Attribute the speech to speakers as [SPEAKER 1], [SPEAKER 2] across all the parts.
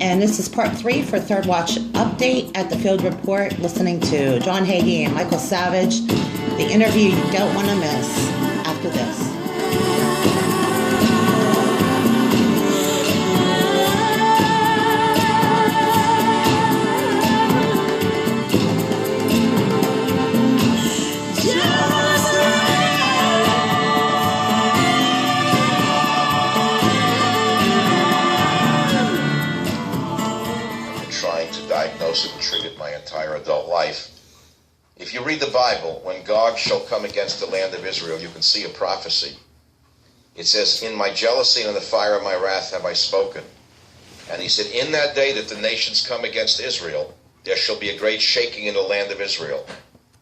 [SPEAKER 1] And this is part 3 for Third Watch Update at the Field Report, listening to John Hagee and Michael Savage. The interview you don't want to miss after this.
[SPEAKER 2] And treat it my entire adult life. If you read the Bible, when Gog shall come against the land of Israel, you can see a prophecy. It says, in my jealousy and in the fire of my wrath have I spoken. And he said, in that day that the nations come against Israel, there shall be a great shaking in the land of Israel,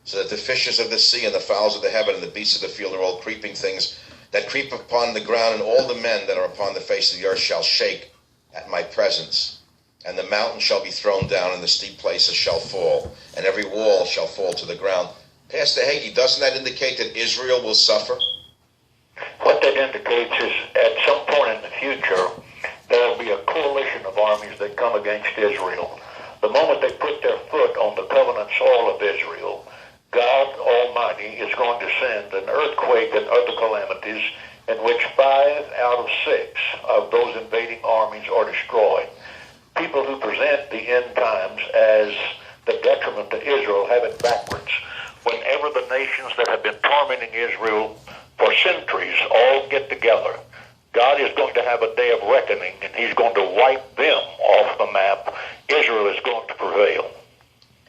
[SPEAKER 2] so that the fishes of the sea and the fowls of the heaven and the beasts of the field and all creeping things that creep upon the ground and all the men that are upon the face of the earth shall shake at my presence. And the mountain shall be thrown down, and the steep places shall fall, and every wall shall fall to the ground. Pastor Hagee, doesn't that indicate that Israel will suffer?
[SPEAKER 3] What that indicates is at some point in the future, there will be a coalition of armies that come against Israel. The moment they put their foot on the covenant soil of Israel, God Almighty is going to send an earthquake and other calamities in which 5 out of 6 of those invading armies are destroyed. People who present the end times as the detriment to Israel have it backwards. Whenever the nations that have been tormenting Israel for centuries all get together, God is going to have a day of reckoning, and he's going to wipe them off the map. Israel is going to prevail.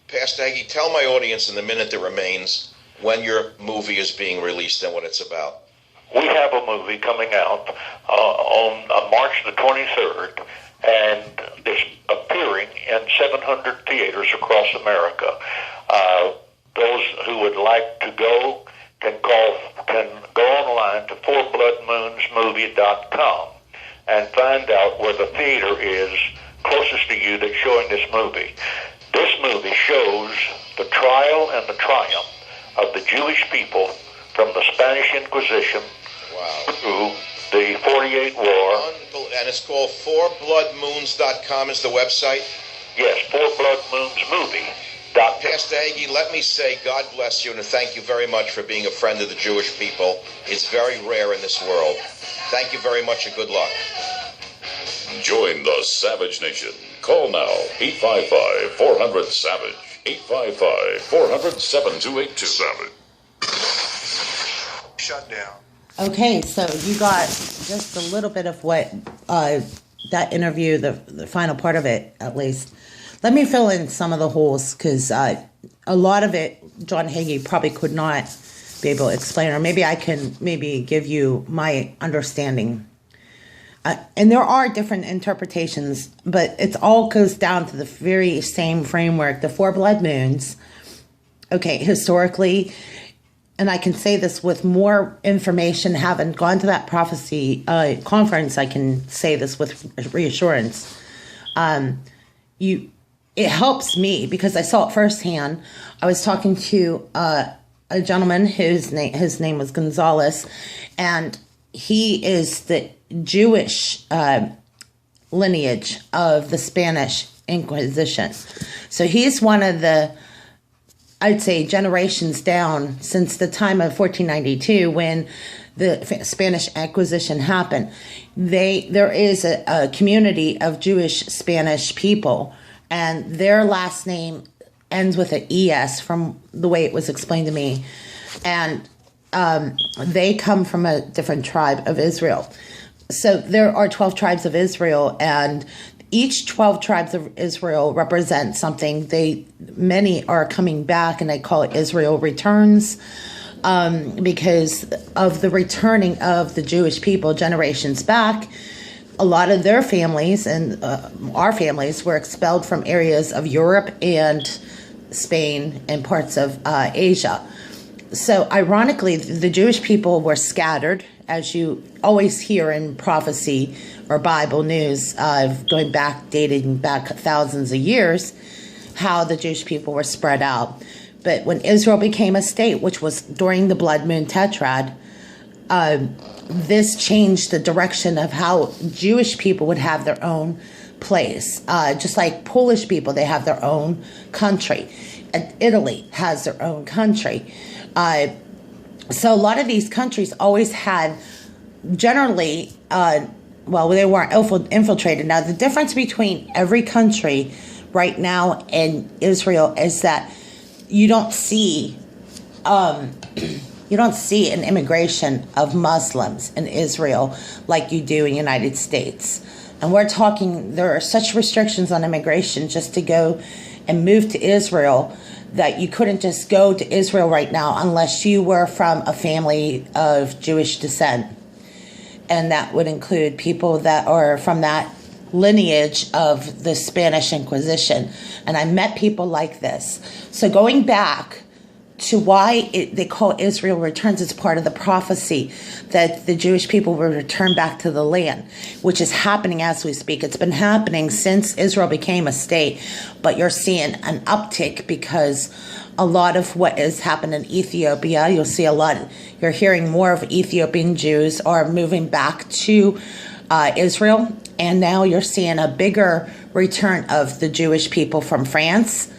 [SPEAKER 2] Pastor Hagee, tell my audience in the minute that remains when your movie is being released and what it's about.
[SPEAKER 3] We have a movie coming out on March the 23rd, and it's appearing in 700 theaters across America. Those who would like to go can go online to FourBloodMoonsMovie.com and find out where the theater is closest to you that's showing this movie. This movie shows the trial and the triumph of the Jewish people from the Spanish Inquisition through the 48 War.
[SPEAKER 2] And it's called FourBloodMoons.com is the website?
[SPEAKER 3] Yes, FourBloodMoonsMovie.com.
[SPEAKER 2] Pastor Hagee, let me say God bless you and thank you very much for being a friend of the Jewish people. It's very rare in this world. Thank you very much and good luck.
[SPEAKER 4] Join the Savage Nation. Call now, 855-400-SAVAGE. 855-400-7282. Savage.
[SPEAKER 3] Shut down.
[SPEAKER 1] Okay, so you got just a little bit of what that interview, the final part of it, at least. Let me fill in some of the holes, because a lot of it, John Hagee probably could not be able to explain, or maybe I can give you my understanding. And there are different interpretations, but it all goes down to the very same framework, the 4 blood moons. Okay, historically, and I can say this with more information, having gone to that prophecy conference, I can say this with reassurance. It helps me because I saw it firsthand. I was talking to a gentleman whose name was Gonzalez, and he is the Jewish lineage of the Spanish Inquisition. So he's one of the, I'd say, generations down since the time of 1492 when the Spanish Inquisition happened. There is a community of Jewish Spanish people, and their last name ends with an ES from the way it was explained to me. And they come from a different tribe of Israel. So there are 12 tribes of Israel, and each 12 tribes of Israel represent something. Many are coming back, and they call it Israel Returns, because of the returning of the Jewish people generations back. A lot of their families and our families were expelled from areas of Europe and Spain and parts of Asia. So ironically, the Jewish people were scattered, as you always hear in prophecy or Bible news, dating back thousands of years, how the Jewish people were spread out. But when Israel became a state, which was during the Blood Moon Tetrad, this changed the direction of how Jewish people would have their own place. Just like Polish people, they have their own country. And Italy has their own country. So a lot of these countries always had, generally, well, they weren't infiltrated. Now, the difference between every country right now and Israel is that you don't see an immigration of Muslims in Israel like you do in the United States. And we're talking, there are such restrictions on immigration just to go and move to Israel that you couldn't just go to Israel right now unless you were from a family of Jewish descent. And that would include people that are from that lineage of the Spanish Inquisition. And I met people like this. So going back to why they call Israel returns, it's part of the prophecy that the Jewish people will return back to the land, which is happening as we speak. It's been happening since Israel became a state, but you're seeing an uptick because a lot of what has happened in Ethiopia, you'll see you're hearing more of Ethiopian Jews are moving back to Israel, and now you're seeing a bigger return of the Jewish people from France.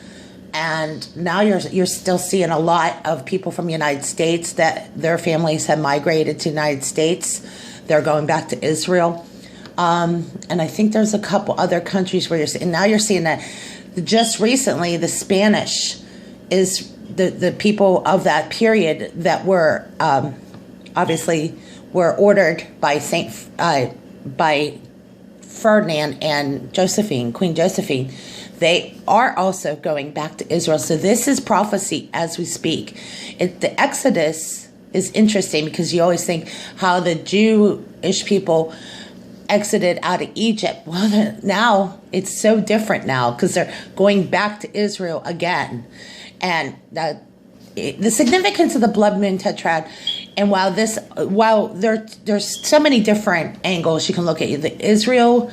[SPEAKER 1] And now you're still seeing a lot of people from the United States that their families have migrated to the United States. They're going back to Israel. And I think there's a couple other countries where you're seeing that just recently the Spanish is the people of that period that were obviously were ordered by by Ferdinand and Queen Josephine. They are also going back to Israel. So this is prophecy as we speak. The Exodus is interesting because you always think how the Jewish people exited out of Egypt. Well, now it's so different now because they're going back to Israel again. And the significance of the blood moon tetrad, and while there's so many different angles you can look at, the Israel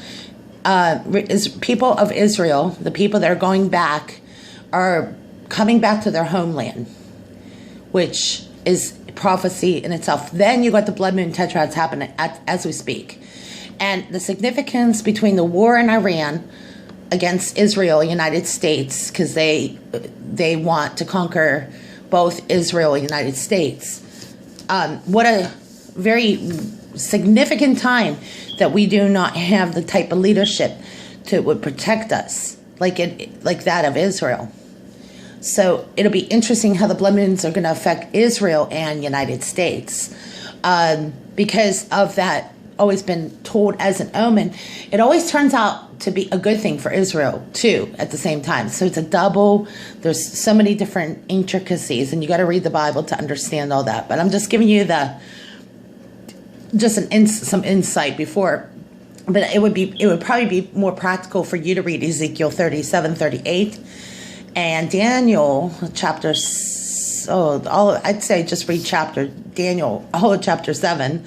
[SPEAKER 1] is people of Israel, the people that are going back, are coming back to their homeland, which is prophecy in itself. Then you got the blood moon tetrads happening as we speak. And the significance between the war in Iran against Israel and United States, because they want to conquer both Israel and United States. What a very significant time that we do not have the type of leadership would protect us like that of Israel. So it'll be interesting how the blood moons are going to affect Israel and United States because of that. Always been told as an omen. It always turns out to be a good thing for Israel too at the same time. So it's a double. There's so many different intricacies, and you got to read the Bible to understand all that. But I'm just giving you some insight before. But it would probably be more practical for you to read Ezekiel 37, 38, and Daniel chapters. I'd say just read Daniel, all of chapter 7.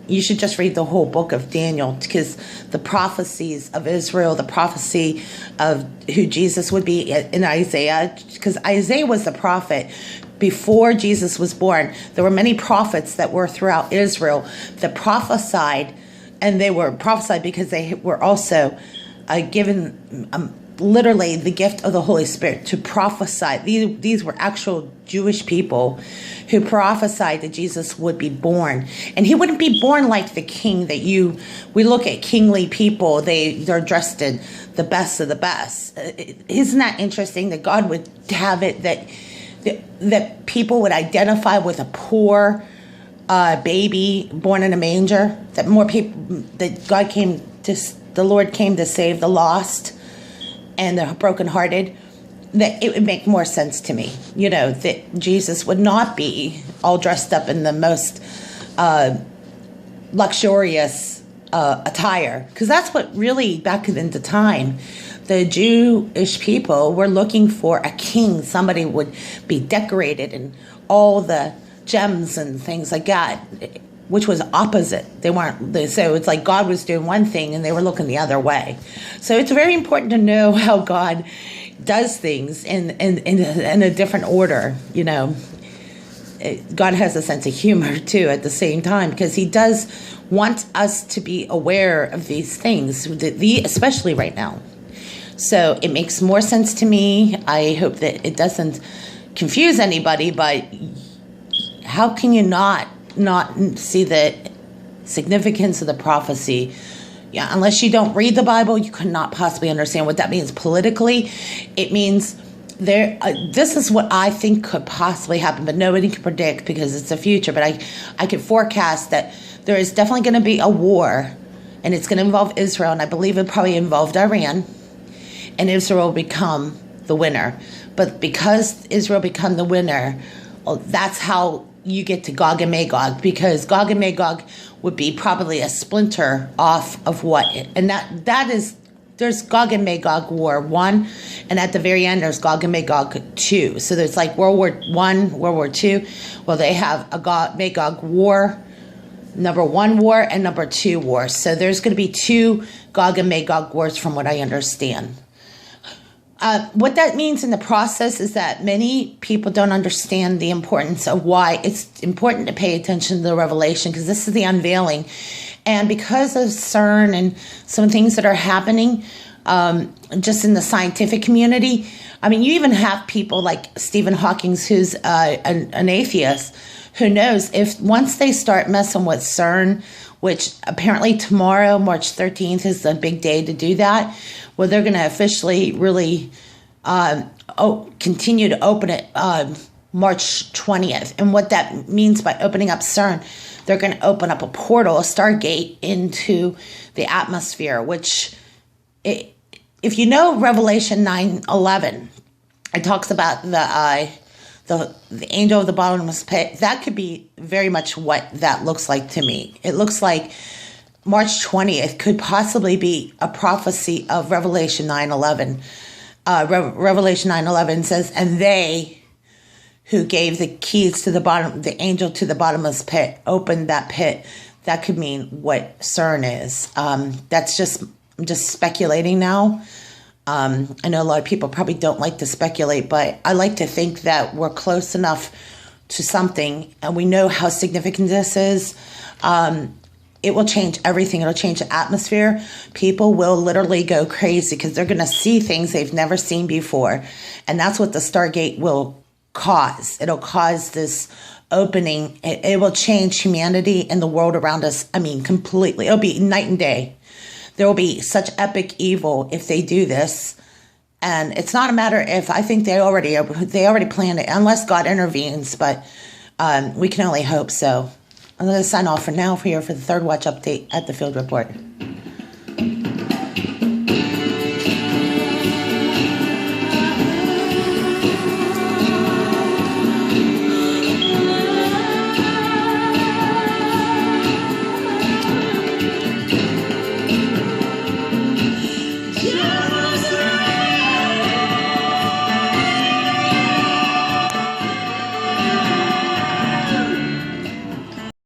[SPEAKER 1] You should just read the whole book of Daniel because the prophecies of Israel, the prophecy of who Jesus would be in Isaiah, because Isaiah was the prophet before Jesus was born. There were many prophets that were throughout Israel that prophesied, and they were prophesied because they were also given literally the gift of the Holy Spirit to prophesy. These were actual Jewish people who prophesied that Jesus would be born. And he wouldn't be born like the king that we look at kingly people, they're dressed in the best of the best. Isn't that interesting that God would have it that people would identify with a poor baby born in a manger, that more people, that the Lord came to save the lost and the brokenhearted, that it would make more sense to me, that Jesus would not be all dressed up in the most luxurious attire. Because that's what really, back in the time, the Jewish people were looking for a king. Somebody would be decorated in all the gems and things like that, which was opposite. So it's like God was doing one thing and they were looking the other way. So it's very important to know how God does things in a different order. God has a sense of humor too at the same time, because he does want us to be aware of these things, especially right now. So it makes more sense to me. I hope that it doesn't confuse anybody, but how can you not see the significance of the prophecy? Yeah, unless you don't read the Bible, you could not possibly understand what that means politically. It means this is what I think could possibly happen, but nobody can predict because it's the future. But I could forecast that there is definitely going to be a war, and it's going to involve Israel, and I believe it probably involved Iran, and Israel will become the winner. But because Israel become the winner, well, that's how you get to Gog and Magog, because Gog and Magog would be probably a splinter off of what, and that is, there's Gog and Magog War 1, and at the very end there's Gog and Magog 2. So there's like World War 1, World War 2. Well, they have a Gog Magog War, number 1 war and number 2 war. So there's going to be 2 Gog and Magog wars from what I understand. What that means in the process is that many people don't understand the importance of why it's important to pay attention to the revelation, because this is the unveiling. And because of CERN and some things that are happening just in the scientific community, I mean, you even have people like Stephen Hawking, who's an atheist, who knows if once they start messing with CERN, which apparently tomorrow, March 13th, is the big day to do that. Well, they're going to officially really continue to open it March 20th. And what that means by opening up CERN, they're going to open up a portal, a stargate into the atmosphere, which, if you know Revelation 9:11, it talks about the angel of the bottomless pit. That could be very much what that looks like to me. It looks like March 20th could possibly be a prophecy of Revelation 9:11. Revelation 9:11 says, and they who gave the keys to the angel to the bottomless pit, opened that pit. That could mean what CERN is. That's I'm just speculating now. I know a lot of people probably don't like to speculate, but I like to think that we're close enough to something, and we know how significant this is. It will change everything. It'll change the atmosphere. People will literally go crazy because they're going to see things they've never seen before. And that's what the Stargate will cause. It'll cause this opening. It will change humanity and the world around us. I mean, completely. It'll be night and day. There will be such epic evil if they do this. And it's not a matter if, I think they already planned it, unless God intervenes, but we can only hope so. I'm going to sign off for now here for the Third Watch update at the Field Report.